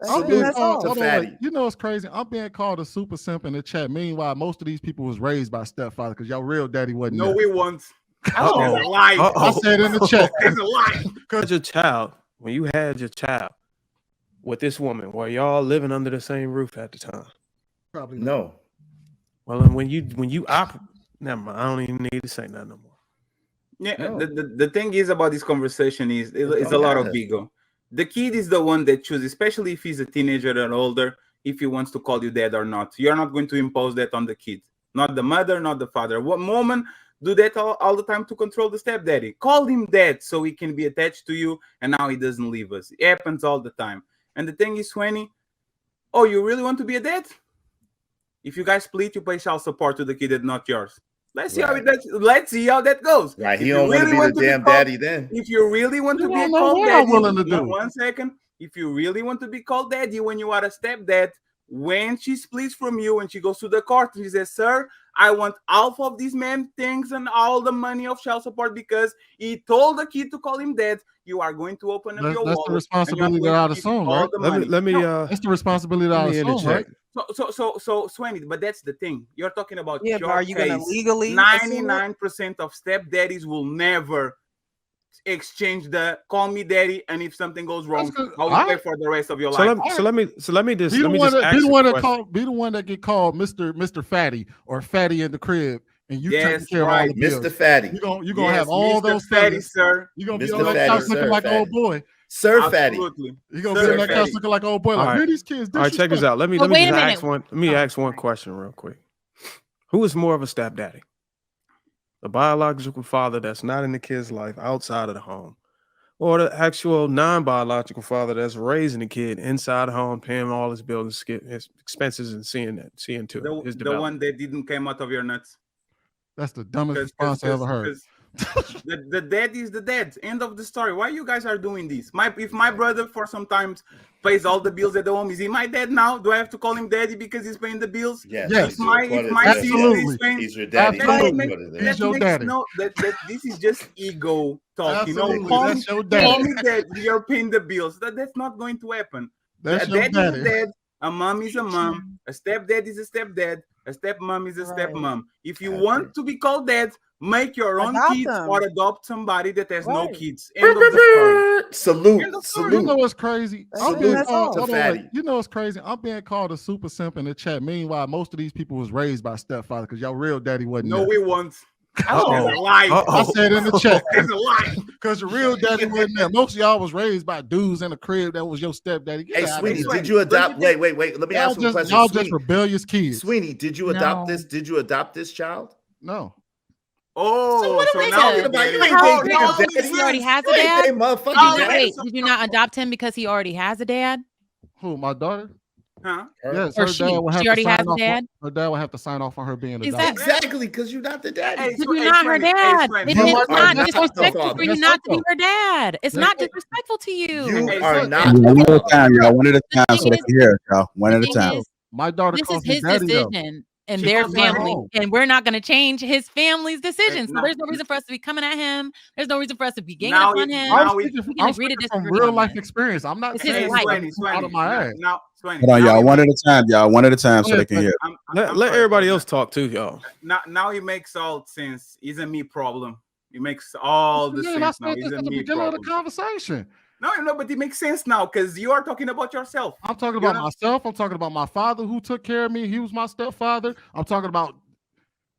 I'm being That's called, all. hold on, wait. You know what's crazy? I'm being called a super simp in the chat. Meanwhile, most of these people was raised by stepfather because your real daddy wasn't No, there. we won't. Oh, It's a lie. I said in the chat. It's a lie. Because your child, when you had your child with this woman, were y'all living under the same roof at the time? Probably not. No. Well, and when you never mind. I don't even need to say nothing no more. Yeah, No. the thing is about this conversation is it's a lot of ego. The kid is the one that chooses, especially if he's a teenager or older, if he wants to call you dad or not. You're not going to impose that on the kid, not the mother, not the father. What woman do that all the time to control the stepdaddy? Call him dad so he can be attached to you, and now he doesn't leave us. It happens all the time. And the thing is, Swanny, oh, you really want to be a dad? If you guys split, you pay child support to the kid that's not yours. Let's see let's see how that goes. Right, he don't really want to be the damn daddy then. If you really want to be called daddy, 1 second. If you really want to be called daddy when you are a stepdad, when she splits from you and she goes to the court and she says, "Sir, I want half of these man things and all the money of child support because he told the kid to call him dad," you are going to open up your wallet. That's the responsibility that I assume, right? Let me that's the responsibility that I assume, right? So Swanny, but that's the thing. You're talking about but are you going to legally? 99% of stepdaddies will never exchange the "call me daddy," and if something goes wrong, I'll pay for the rest of your life. So let me just be ask the one that get called Mr. Fatty or Fatty in the crib. And you take care of all the bills. Mr. Fatty. You're gonna have all those Fatty, sir. You're gonna be on that couch looking like an old boy. Sir Fatty. You're gonna be on that couch looking like an old boy. Like, these kids. All right, check this out. Let me ask one question real quick. Who is more of a stepdaddy? The biological father that's not in the kid's life outside of the home, or the actual non-biological father that's raising the kid inside the home, paying all his bills, his expenses, and seeing to his development? The one that didn't come out of your nuts. That's the dumbest response I ever heard. The dad is the dad. End of the story. Why you guys are doing this? If my brother for sometimes pays all the bills at the home, is he my dad now? Do I have to call him daddy because he's paying the bills? Yes. If my sister is paying, he's your daddy. He's your daddy. This is just ego talk. That's your daddy. Call me dad. You're paying the bills. That's not going to happen. That's your daddy. Is a dad. A mom is a mom. A stepdad is a stepdad. A stepmom is a stepmom. If you want to be called dad, make your own kids or adopt somebody that has no kids. End of the story. Salute. You know what's crazy? You know what's crazy? I'm being called a super simp in the chat. Meanwhile, most of these people was raised by stepfather because your real daddy wasn't there. No, we won't. It's a lie. I said in the chat. It's a lie. Because your real daddy wasn't there. Most of y'all was raised by dudes in a crib that was your stepdaddy. Hey, Sweeney, did you adopt? Wait. Let me ask you a question. Y'all just rebellious kids. Sweeney, did you adopt this? Did you adopt this child? No. Oh, so now he already has a dad. Wait, did you not adopt him because he already has a dad? Who, my daughter? Huh? Yes, or she already has a dad. Her dad will have to sign off on her being a dad. Exactly, because you're not the daddy. You're not her dad. It's not disrespectful for you not to be her dad. It's not disrespectful to you. You are not. One at a time, y'all. One at a time, so they can hear it, y'all. One at a time. My daughter. This is his decision. And their family, and we're not going to change his family's decisions. So there's no reason for us to be coming at him. There's no reason for us to be ganging up on him. I'm speaking from real life experience. I'm not saying out of my ass. Hold on, y'all. One at a time, y'all. One at a time, so they can hear. Let everybody else talk too, y'all. Now it makes all sense. It's a me problem. It makes all the sense now. It's a me problem. Of the conversation. No, but it makes sense now because you are talking about yourself. I'm talking about myself. I'm talking about my father who took care of me. He was my stepfather. I'm talking about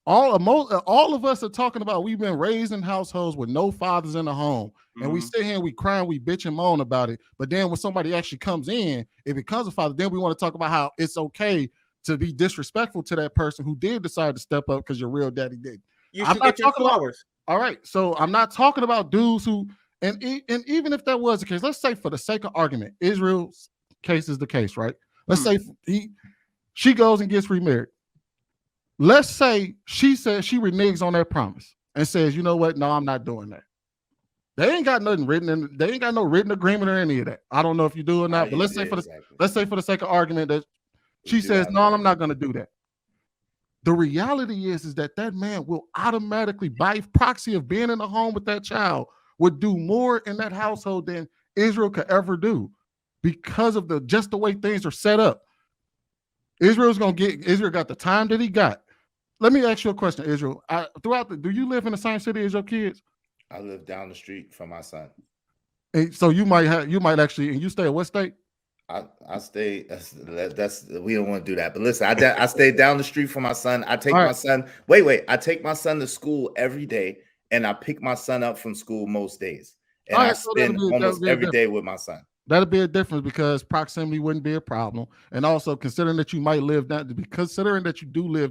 all of us are talking about we've been raised in households with no fathers in the home. And we sit here and we cry and we bitch and moan about it. But then when somebody actually comes in, if it becomes a father, then we want to talk about how it's okay to be disrespectful to that person who did decide to step up because your real daddy did. You should get your flowers. All right. So I'm not talking about dudes who And even if that was the case, let's say for the sake of argument, Israel's case is the case, right? Let's say she goes and gets remarried. Let's say she says she reneges on that promise and says, you know what? No, I'm not doing that. They ain't got nothing written in. They ain't got no written agreement or any of that. I don't know if you do or not, but let's say for the sake of argument that she says, no, I'm not going to do that. The reality is that man will automatically, by proxy of being in the home with that child, would do more in that household than Israel could ever do because of just the way things are set up. Israel got the time that he got. Let me ask you a question, Israel. Do you live in the same city as your kids? I live down the street from my son. And so you might actually, and you stay at what state? I stay. That's we don't want to do that. But listen, I stay down the street from my son. I take my son. Wait. I take my son to school every day, and I pick my son up from school most days, and I spend almost every day with my son. That'll be a difference because proximity wouldn't be a problem, and also considering that you do live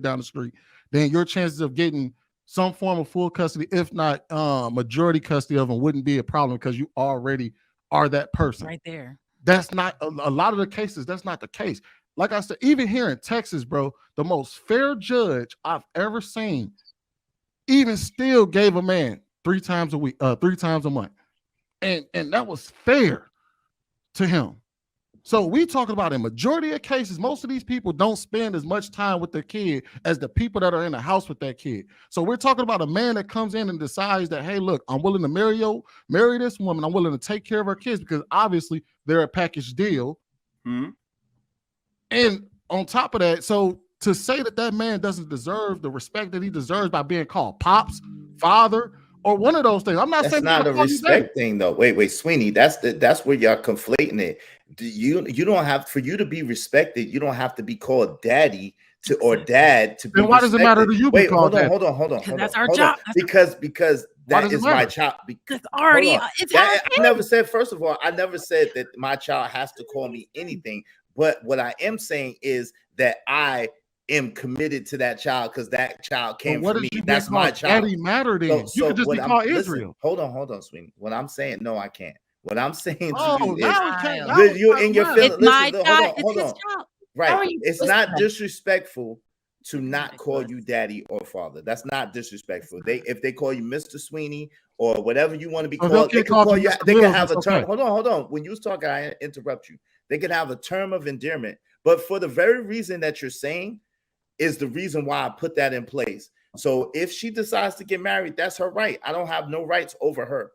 down the street, then your chances of getting some form of full custody, if not majority custody of them, wouldn't be a problem because you already are that person right there. That's not a lot of the cases. That's not the case. Like I said, even here in Texas, bro, the most fair judge I've ever seen, even still gave a man 3 times a week, 3 times a month, and that was fair to him. So we talking about in majority of cases, most of these people don't spend as much time with their kid as the people that are in the house with that kid. So we're talking about a man that comes in and decides that, hey, look, I'm willing to marry this woman. I'm willing to take care of her kids because obviously they're a package deal. Mm-hmm. And on top of that, so to say that man doesn't deserve the respect that he deserves by being called pops, father, or one of those things. I'm not saying that's not a respect thing, though. Wait, Sweeney, that's where y'all conflating it. You don't have, for you to be respected, you don't have to be called daddy or dad to be. Then why does it matter to you? Wait, hold on. That's our job. Because that is my child. It's already. I never said. First of all, I never said that my child has to call me anything. But what I am saying is that I am committed to that child because that child came from me. That's my child. Daddy mattered in. You could just be called Israel. Hold on, Sweeney. What I'm saying, no, I can't. What I'm saying to you is, you're in your feelings. It's my child. It's his child. Right. It's not disrespectful to not call you daddy or father. That's not disrespectful. If they call you Mr. Sweeney or whatever you want to be called, they can call you. They can have a term. Hold on. When you was talking, I interrupt you. They can have a term of endearment, but for the very reason that you're saying is the reason why I put that in place. So if she decides to get married, that's her right. I don't have no rights over her.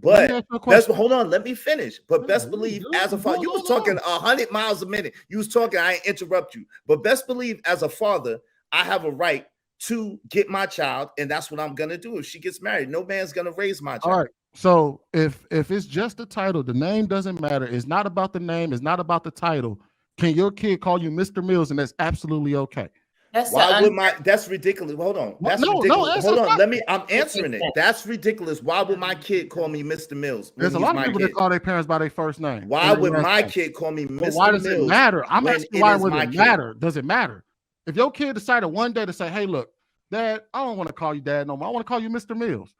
But hold on, let me finish. But best believe as a father, you was talking 100 miles a minute. You was talking, I interrupt you. But best believe as a father, I have a right to get my child, and that's what I'm gonna do. If she gets married, no man's gonna raise my child. All right. So if it's just the title, the name doesn't matter. It's not about the name. It's not about the title. Can your kid call you Mr. Mills, and that's absolutely okay? That's ridiculous. Hold on. That's ridiculous. Hold on. I'm answering it. That's ridiculous. Why would my kid call me Mr. Mills? There's a lot of people that call their parents by their first name. Why would my kid call me Mr. Mills? Why does it matter? I'm asking why would it matter? Does it matter? If your kid decided one day to say, hey, look, Dad, I don't want to call you Dad no more. I want to call you Mr. Mills.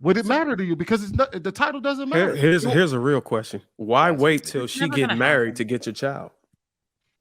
Would it matter to you? Because the title doesn't matter. Here's a real question. Why wait till she get married to get your child?